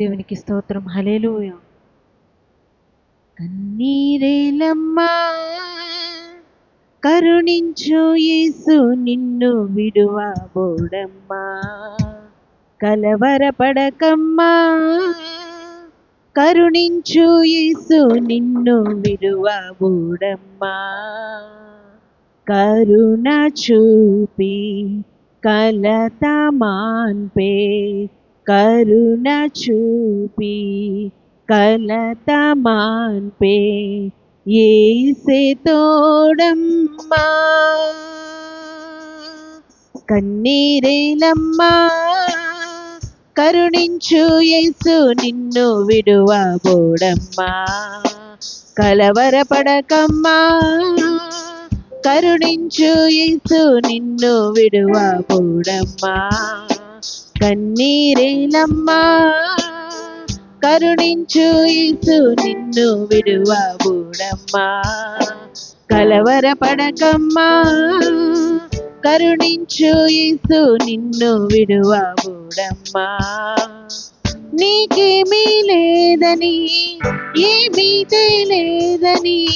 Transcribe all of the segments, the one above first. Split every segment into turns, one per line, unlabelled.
దేవునికి స్తోత్రం. హల్లెలూయా. కన్నీరేలమ్మా కరుణించు యేసు నిన్ను విడువబోడమ్మా. కలవరపడకమ్మా కరుణించు యేసు నిన్ను విడువబోడమ్మా. కరుణ చూపి కలత మాన్పే, కరుణ చూపి కలత మాన్పే యేసే తోడమ్మా. కన్నీరేలమ్మా కరుణించు యేసు నిన్ను విడువబోడమ్మా. కలవరపడకమ్మా కరుణించు యేసు నిన్ను విడువబోడమ్మా. కన్నీరేలమ్మా కరుణించు యేసు నిన్ను విడువబోడమ్మా. కలవరపడకమ్మా కరుణించు యేసు నిన్ను విడువబోడమ్మా. నీకేమీ లేదని ఏమీ తెలియదని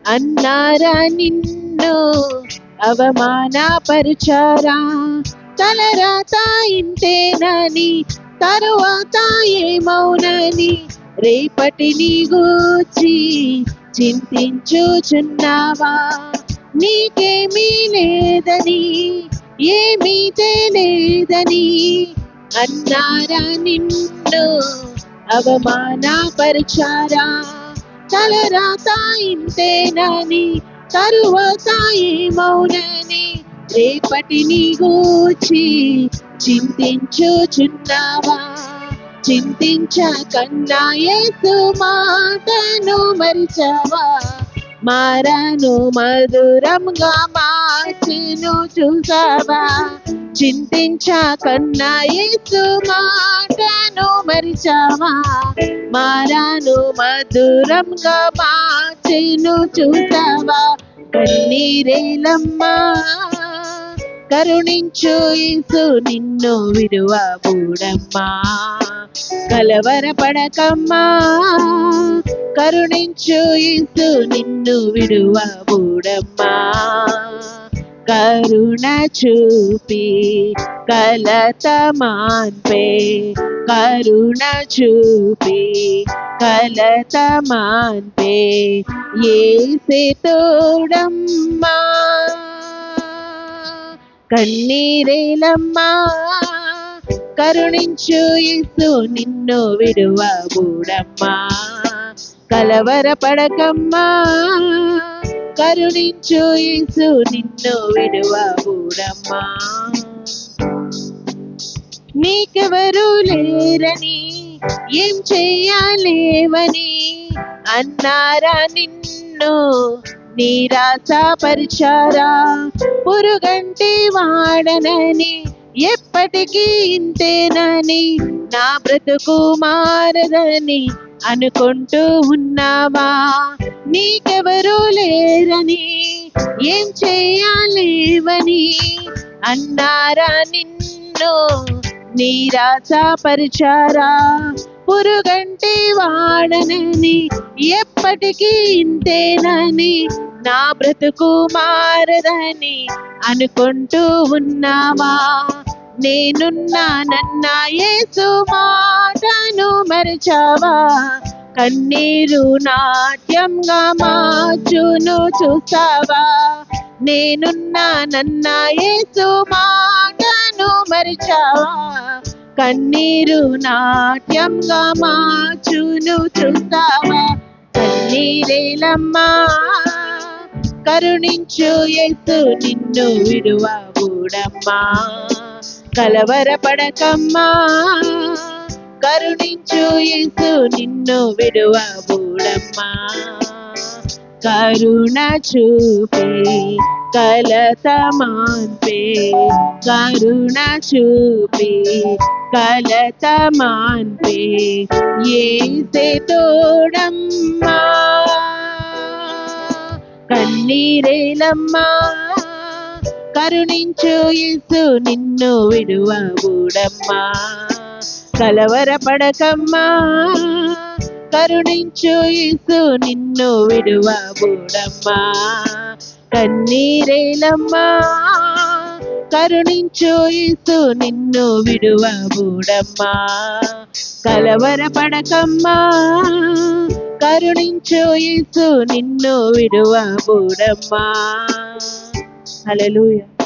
అన్నారా నిన్ను అవమానపరిచారా. తలరాత ఇంతేనని తరువాత ఏమౌనని రేపటిని గూర్చి చింతించుచున్నావా. నీకేమీ లేదని ఏమీ తెలియదని అన్నారా నిన్ను అవమానపరిచారా. తలరాత ఇంతేనని తరువాత ఏమౌనని రేపటిని గూర్చి చింతించుచున్నావా. చింతించకన్నా యేసు మాటను మరిచావా. మారను మధురంగా మార్చును చూసావా. చింతించకన్నా యేసు మాటను మరిచావా. మారను మధురంగా మార్చును చూసావా. కన్నీరేలమ్మా కరుణించు యేసు నిన్ను విడువబోడమ్మా. కలవరపడకమ్మా కరుణించు యేసు నిన్ను విడువబోడమ్మా. కరుణ చూపి కలత మాన్పే, కరుణ చూపి కలత మాన్పే యేసే తోడమ్మా. కన్నీరేలమ్మా కరుణించు యేసు నిన్ను విడువబోడమ్మా. కలవరపడకమ్మా కరుణించు యేసు నిన్ను విడువబోడమ్మా. నీకెవరు లేరని ఏం చేయలేవని అన్నారా నిన్ను నిరాశపరిచారా. పురుగంటి వాడనని ఎప్పటికీ ఇంతేనని నా బ్రతుకు మారదని అనుకుంటూ ఉన్నావా. నీకెవరు లేరని ఏం చేయలేవని అన్నారా నిన్ను నిరాశపరిచారా. పురుగంటి వాడనని ఎప్పటికీ ఇంతేనని నా బ్రతుకు మారదని అనుకుంటూ ఉన్నావా. నేనున్నానన్నా యేసు మాటను మరచావా. కన్నీరు నాట్యంగా మార్చును చూసావా. నేనున్నానన్నా యేసు మాటను మరచావా. కన్నీరు నాట్యంగా మార్చును చూసావా. కన్నీరేలమ్మా కరుణించు యేసు నిన్ను విడువబోడమ్మా. కలవరపడకమ్మా కరుణించు యేసు నిన్ను విడువబోడమ్మా. కరుణ చూపి కలత మాన్పే, కరుణ చూపి కలత మాన్పే యేసే తోడమ్మా. కన్నీరేలమ్మా కరుణించు యేసు నిన్ను విడువబోడమ్మా. కలవరపడకమ్మా, కరుణించు యేసు నిన్ను విడువబోడమ్మా. కన్నీరేలమ్మా, కరుణించు యేసు నిన్ను విడువబోడమ్మా. కలవరపడకమ్మా, కరుణించు యేసు నిన్ను విడువబోడమ్మా. హల్లెలూయా.